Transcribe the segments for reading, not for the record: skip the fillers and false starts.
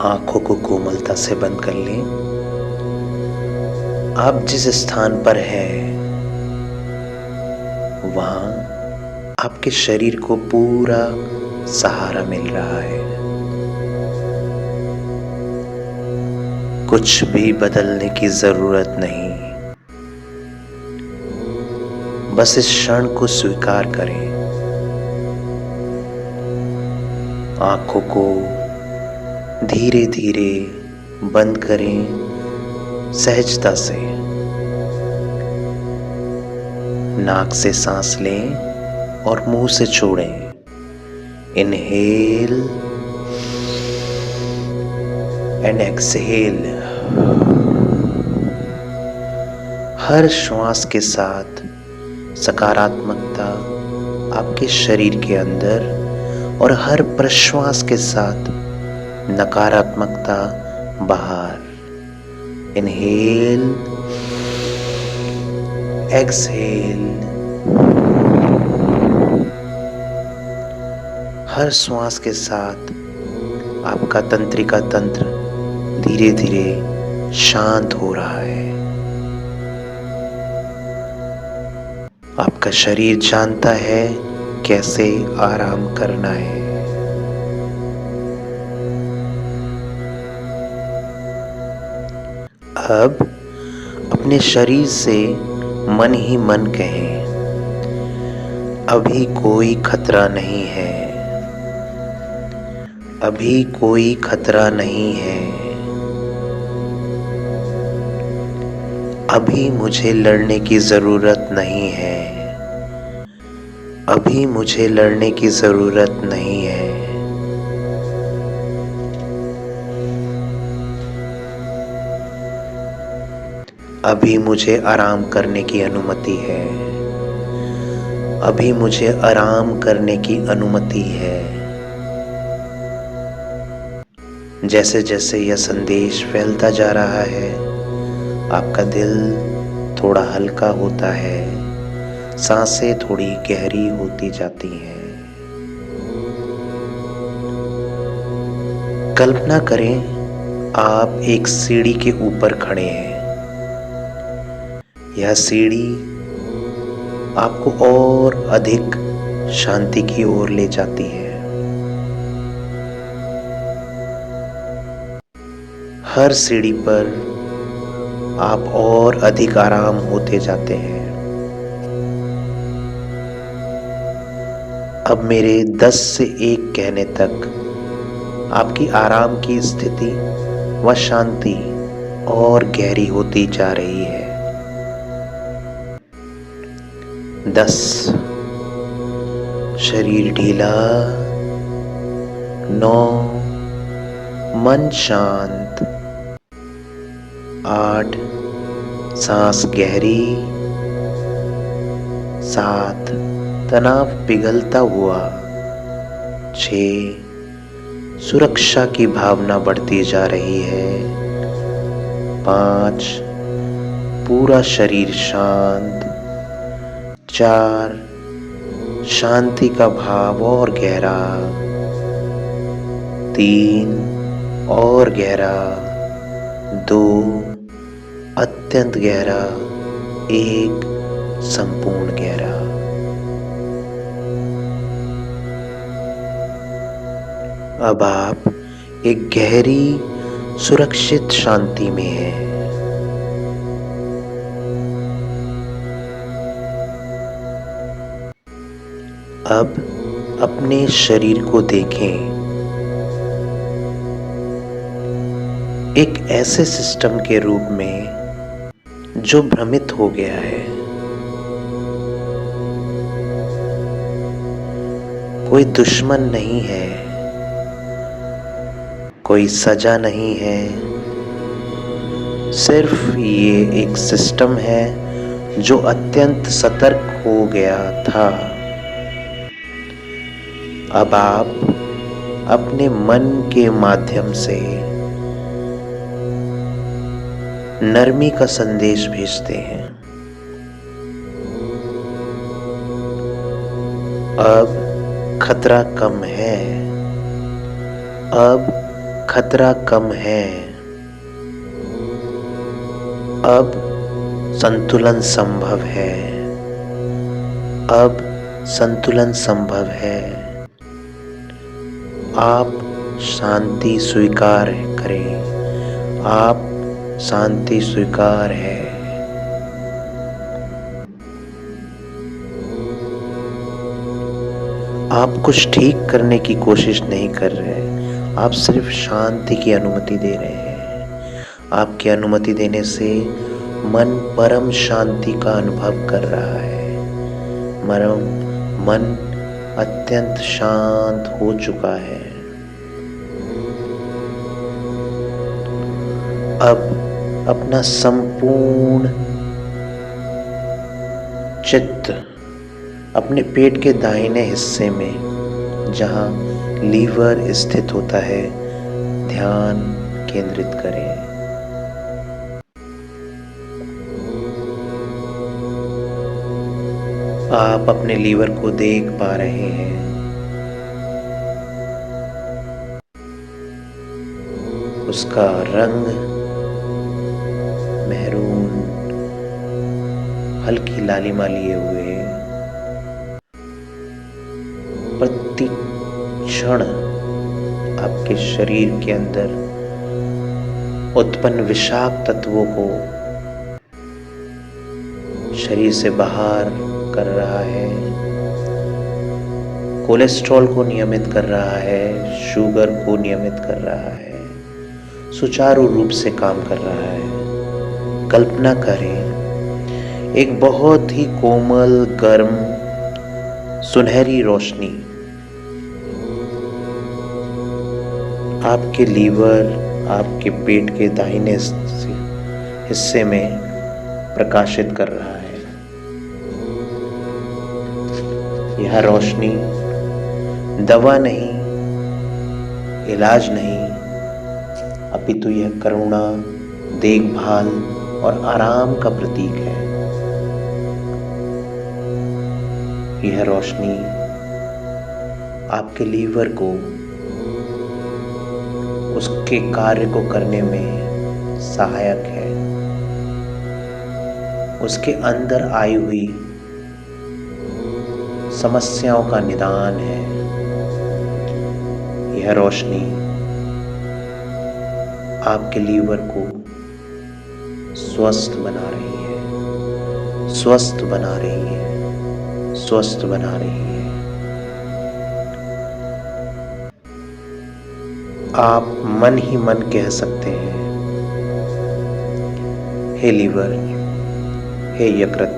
आंखों को कोमलता से बंद कर लें। आप जिस स्थान पर हैं वहां आपके शरीर को पूरा सहारा मिल रहा है। कुछ भी बदलने की जरूरत नहीं, बस इस क्षण को स्वीकार करें। आंखों को धीरे धीरे बंद करें, सहजता से। नाक से सांस लें और मुंह से छोड़ें। Inhale and exhale. हर श्वास के साथ सकारात्मकता आपके शरीर के अंदर और हर प्रश्वास के साथ नकारात्मकता बाहर। Inhale, exhale. हर श्वास के साथ आपका तंत्रिका तंत्र धीरे धीरे शांत हो रहा है। आपका शरीर जानता है कैसे आराम करना है। अब अपने शरीर से मन ही मन कहें, अभी कोई खतरा नहीं है, अभी कोई खतरा नहीं है। अभी मुझे लड़ने की जरूरत नहीं है, अभी मुझे लड़ने की जरूरत नहीं है। अभी मुझे आराम करने की अनुमति है, अभी मुझे आराम करने की अनुमति है। जैसे जैसे यह संदेश फैलता जा रहा है, आपका दिल थोड़ा हल्का होता है, सांसें थोड़ी गहरी होती जाती हैं। कल्पना करें आप एक सीढ़ी के ऊपर खड़े हैं। यह सीढ़ी आपको और अधिक शांति की ओर ले जाती है। हर सीढ़ी पर आप और अधिक आराम होते जाते हैं। अब मेरे 10 से 1 कहने तक आपकी आराम की स्थिति व शांति और गहरी होती जा रही है। 10, शरीर ढीला। 9, मन शांत। 8, सांस गहरी। 7, तनाव पिघलता हुआ। 6, सुरक्षा की भावना बढ़ती जा रही है। 5, पूरा शरीर शांत। 4, शांति का भाव और गहरा। 3, और गहरा। 2, अत्यंत गहरा। 1, संपूर्ण गहरा। अब आप एक गहरी सुरक्षित शांति में हैं। अब अपने शरीर को देखें, एक ऐसे सिस्टम के रूप में जो भ्रमित हो गया है। कोई दुश्मन नहीं है, कोई सजा नहीं है, सिर्फ ये एक सिस्टम है जो अत्यंत सतर्क हो गया था। अब आप अपने मन के माध्यम से नरमी का संदेश भेजते हैं। अब खतरा कम है, अब खतरा कम है। अब संतुलन संभव है। अब संतुलन संभव है। आप शांति स्वीकार करें। आप शांति स्वीकार है। आप कुछ ठीक करने की कोशिश नहीं कर रहे, आप सिर्फ शांति की अनुमति दे रहे हैं। आपकी अनुमति देने से मन परम शांति का अनुभव कर रहा है। मन अत्यंत शांत हो चुका है। अब अपना संपूर्ण चित्त अपने पेट के दाहिने हिस्से में, जहां लीवर स्थित होता है, ध्यान केंद्रित करें। आप अपने लीवर को देख पा रहे हैं। उसका रंग मेहरून, हल्की लालिमा लिए हुए। प्रति क्षण आपके शरीर के अंदर उत्पन्न विषाक्त तत्वों को शरीर से बाहर कर रहा है। कोलेस्ट्रॉल को नियमित कर रहा है, शुगर को नियमित कर रहा है, सुचारू रूप से काम कर रहा है। कल्पना करें, एक बहुत ही कोमल, गर्म, सुनहरी रोशनी आपके लीवर, आपके पेट के दाहिने हिस्से में प्रकाशित कर रहा है। यह रोशनी दवा नहीं, इलाज नहीं, अपितु यह करुणा, देखभाल और आराम का प्रतीक है। यह रोशनी आपके लीवर को उसके कार्य को करने में सहायक है। उसके अंदर आई हुई समस्याओं का निदान है। यह रोशनी आपके लीवर को स्वस्थ बना रही है, स्वस्थ बना रही है, स्वस्थ बना रही है। आप मन ही मन कह सकते हैं, हे लीवर, हे यकृत,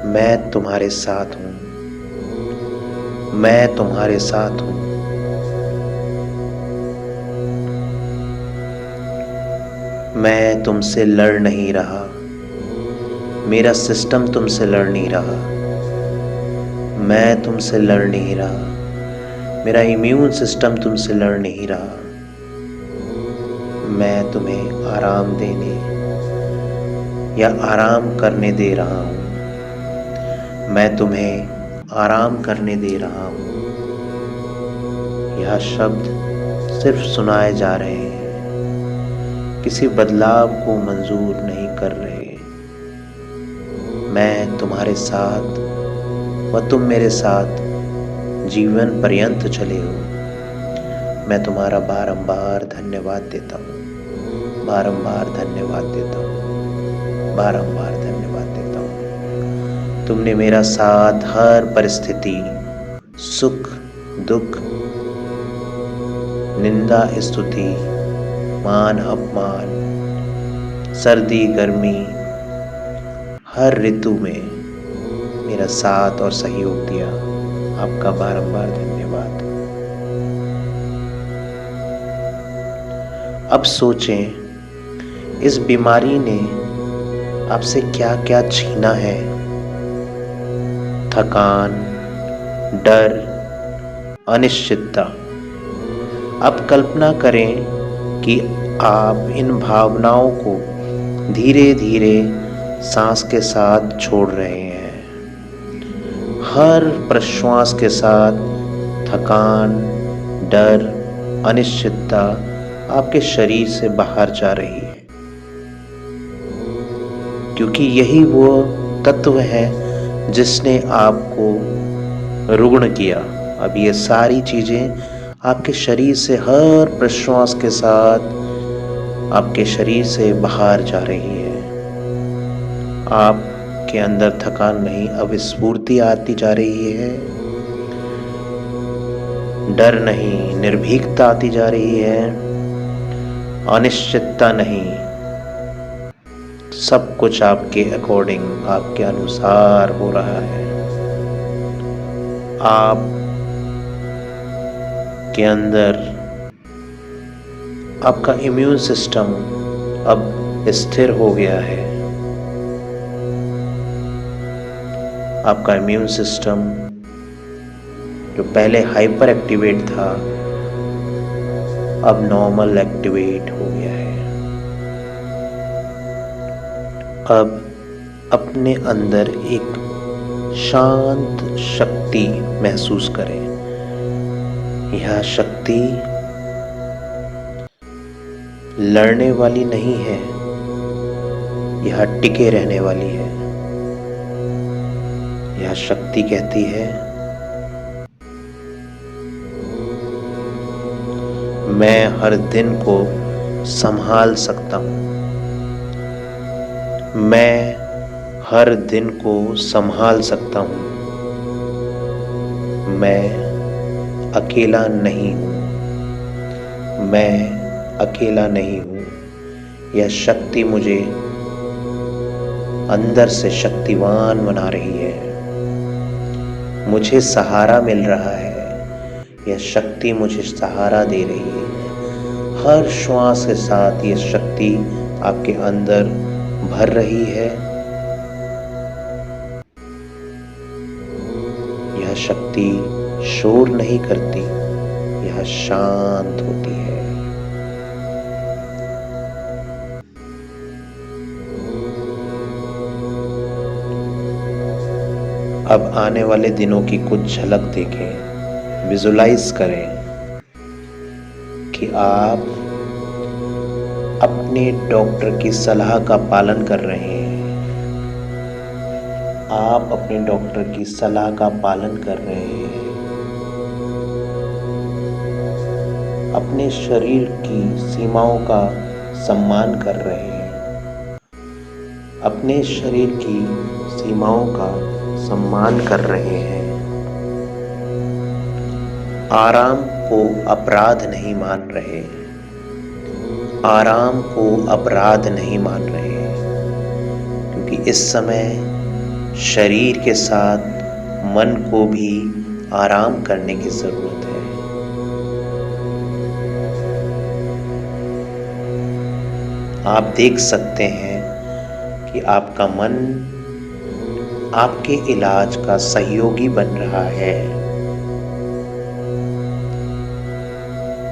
मैं तुम्हारे साथ हूं, मैं तुम्हारे साथ हूं। मैं तुमसे लड़ नहीं रहा, मेरा सिस्टम तुमसे लड़ नहीं रहा, मैं तुमसे लड़ नहीं रहा, मेरा इम्यून सिस्टम तुमसे लड़ नहीं रहा। मैं तुम्हें आराम देने या आराम करने दे रहा हूं। मैं तुम्हें आराम करने दे रहा हूं। यह शब्द सिर्फ सुनाए जा रहे हैं, किसी बदलाव को मंजूर नहीं कर रहे। मैं तुम्हारे साथ व तुम मेरे साथ जीवन पर्यंत चले हो। मैं तुम्हारा बारंबार धन्यवाद देता हूँ, बारंबार धन्यवाद देता हूँ, बारंबार धन्यवाद देता हूँ। तुमने मेरा साथ हर परिस्थिति, सुख दुख, निंदा स्तुति, मान अपमान, सर्दी गर्मी, हर ऋतु में मेरा साथ और सहयोग दिया। आपका बारंबार धन्यवाद। अब सोचें, इस बीमारी ने आपसे क्या क्या छीना है। थकान, डर, अनिश्चितता। अब कल्पना करें कि आप इन भावनाओं को धीरे धीरे सांस के साथ छोड़ रहे हैं। हर प्रश्वास के साथ थकान, डर, अनिश्चितता आपके शरीर से बाहर जा रही है, क्योंकि यही वो तत्व है जिसने आपको रुग्ण किया। अब ये सारी चीजें आपके शरीर से हर प्रश्वास के साथ आपके शरीर से बाहर जा रही है। आपके अंदर थकान नहीं, अब स्फूर्ति आती जा रही है। डर नहीं, निर्भीकता आती जा रही है। अनिश्चितता नहीं, सब कुछ आपके अकॉर्डिंग, आपके अनुसार हो रहा है। आप के अंदर आपका इम्यून सिस्टम अब स्थिर हो गया है। आपका इम्यून सिस्टम जो पहले हाइपर एक्टिवेट था, अब नॉर्मल एक्टिवेट हो गया है। अब अपने अंदर एक शांत शक्ति महसूस करें। यह शक्ति लड़ने वाली नहीं है, यह टिके रहने वाली है। यह शक्ति कहती है, मैं हर दिन को संभाल सकता हूं। मैं हर दिन को संभाल सकता हूं। मैं अकेला नहीं हूं। मैं अकेला नहीं हूं। यह शक्ति मुझे अंदर से शक्तिवान बना रही है। मुझे सहारा मिल रहा है। यह शक्ति मुझे सहारा दे रही है। हर श्वास के साथ यह शक्ति आपके अंदर भर रही है। यह शक्ति शोर नहीं करती, यह शांत होती है। अब आने वाले दिनों की कुछ झलक देखें, विजुलाइज करें कि आप अपने डॉक्टर की सलाह का पालन कर रहे हैं। आप अपने डॉक्टर की सलाह का पालन कर रहे हैं। अपने शरीर की सीमाओं का सम्मान कर रहे हैं। अपने शरीर की सीमाओं का सम्मान कर रहे हैं। आराम को अपराध नहीं मान रहे। आराम को अपराध नहीं मान रहे, क्योंकि इस समय शरीर के साथ मन को भी आराम करने की जरूरत है। आप देख सकते हैं कि आपका मन आपके इलाज का सहयोगी बन रहा है।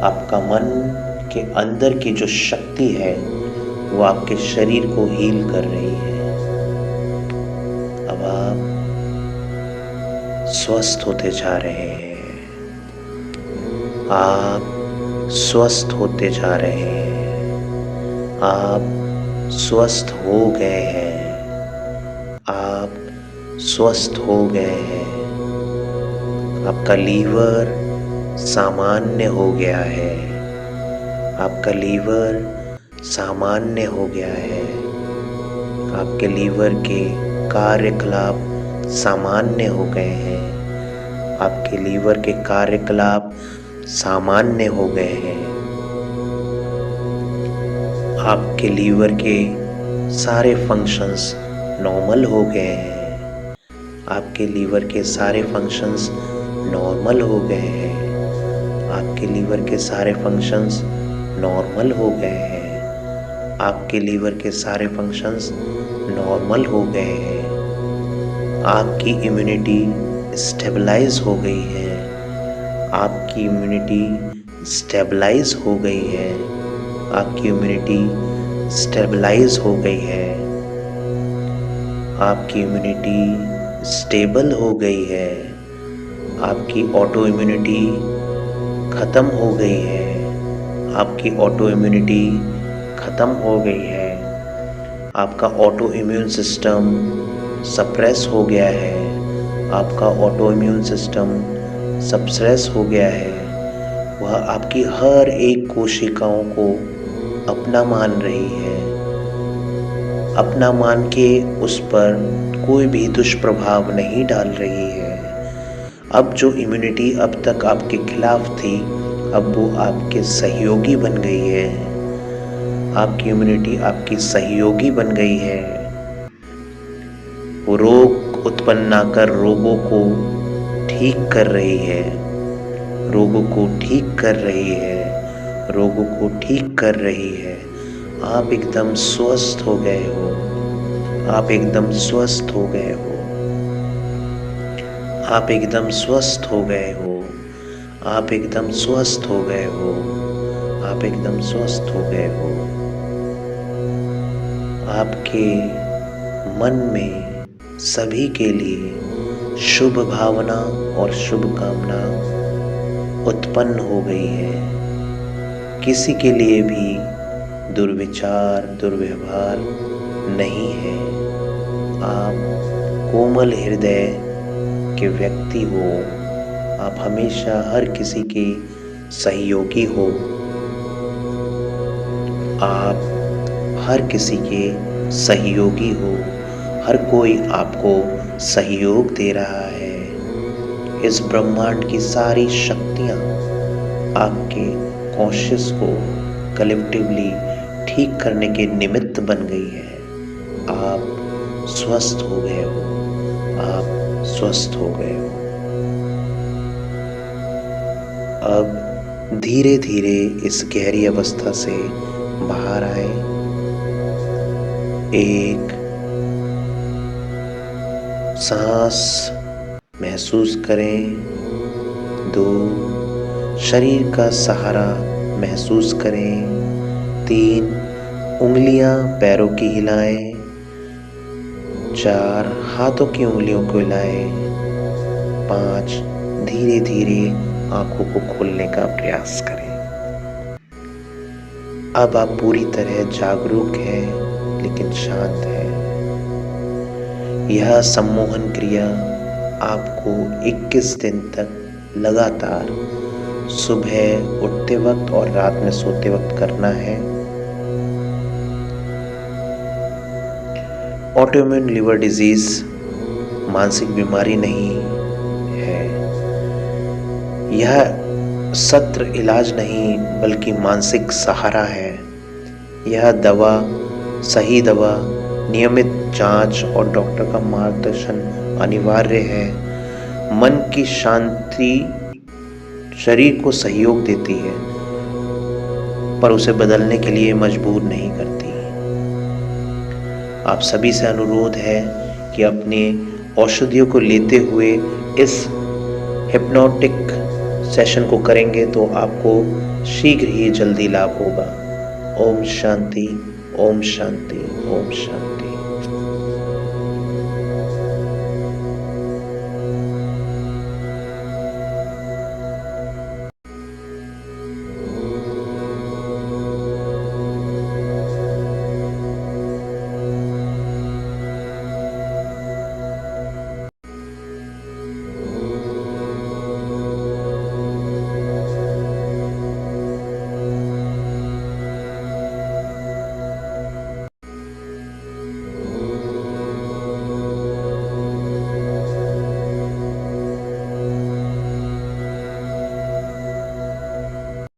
आपका मन के अंदर की जो शक्ति है वो आपके शरीर को हील कर रही है। अब आप स्वस्थ होते जा रहे हैं। आप स्वस्थ होते जा रहे हैं। आप स्वस्थ हो गए हैं। आप स्वस्थ हो गए हैं। आपका लीवर सामान्य हो गया है। आपका लीवर सामान्य हो गया है। आपके लीवर के कार्यकलाप सामान्य हो गए हैं। आपके लीवर के कार्यकलाप सामान्य हो गए हैं। आपके लीवर के सारे फंक्शंस नॉर्मल हो गए हैं। आपके लीवर के सारे फंक्शंस नॉर्मल हो गए हैं। आपके लीवर के सारे फंक्शंस नॉर्मल हो गए हैं। आपके लीवर के सारे फंक्शंस नॉर्मल हो गए हैं। आपकी इम्यूनिटी स्टेबलाइज हो गई है। आपकी इम्यूनिटी स्टेबलाइज हो गई है। आपकी इम्यूनिटी स्टेबलाइज हो गई है। आपकी इम्यूनिटी स्टेबल हो गई है। आपकी ऑटो इम्यूनिटी खत्म हो गई है। आपकी ऑटो इम्यूनिटी ख़त्म हो गई है, आपका ऑटो इम्यून सिस्टम सप्रेस हो गया है, आपका ऑटो इम्यून सिस्टम सप्रेस हो गया है, वह आपकी हर एक कोशिकाओं को अपना मान रही है, अपना मान के उस पर कोई भी दुष्प्रभाव नहीं डाल रही है। अब जो इम्यूनिटी अब तक आपके खिलाफ थी, अब वो आपके सहयोगी बन गई है। आपकी इम्यूनिटी आपकी सहयोगी बन गई है। वो रोग उत्पन्न ना कर रोगों को ठीक कर रही है, रोगों को ठीक कर रही है, रोगों को ठीक कर रही है। आप एकदम स्वस्थ हो गए हो, आप एकदम स्वस्थ हो गए हो, आप एकदम स्वस्थ हो गए हो, आप एकदम स्वस्थ हो गए हो, आप एकदम स्वस्थ हो गए हो। आपके मन में सभी के लिए शुभ भावना और शुभकामना उत्पन्न हो गई है। किसी के लिए भी दुर्विचार, दुर्व्यवहार नहीं है। आप कोमल हृदय के व्यक्ति हो, आप हमेशा हर किसी के सहयोगी हो, आप हर किसी के सहयोगी हो, हर कोई आपको सहयोग दे रहा है। इस ब्रह्मांड की सारी शक्तियाँ आपके कॉन्शियस को कलेक्टिवली ठीक करने के निमित्त बन गई है। आप स्वस्थ हो गए हो, आप स्वस्थ हो गए हो। अब धीरे धीरे इस गहरी अवस्था से बाहर आए। एक सांस महसूस करें, 2 शरीर का सहारा महसूस करें, 3 उंगलियां पैरों की हिलाएं, 4 हाथों की उंगलियों को हिलाएं, 5 धीरे धीरे आंखों को खोलने का प्रयास करें। अब आप पूरी तरह जागरूक हैं लेकिन शांत हैं। यह सम्मोहन क्रिया आपको 21 दिन तक लगातार सुबह उठते वक्त और रात में सोते वक्त करना है। ऑटोइम्यून लिवर डिजीज मानसिक बीमारी नहीं है। यह सत्र इलाज नहीं बल्कि मानसिक सहारा है। यह दवा, सही दवा, नियमित जांच और डॉक्टर का मार्गदर्शन अनिवार्य है। मन की शांति शरीर को सहयोग देती है पर उसे बदलने के लिए मजबूर नहीं करती। आप सभी से अनुरोध है कि अपने औषधियों को लेते हुए इस हिप्नोटिक सेशन को करेंगे तो आपको शीघ्र ही जल्दी लाभ होगा। ओम शांति, ओम शांति, ओम शांति।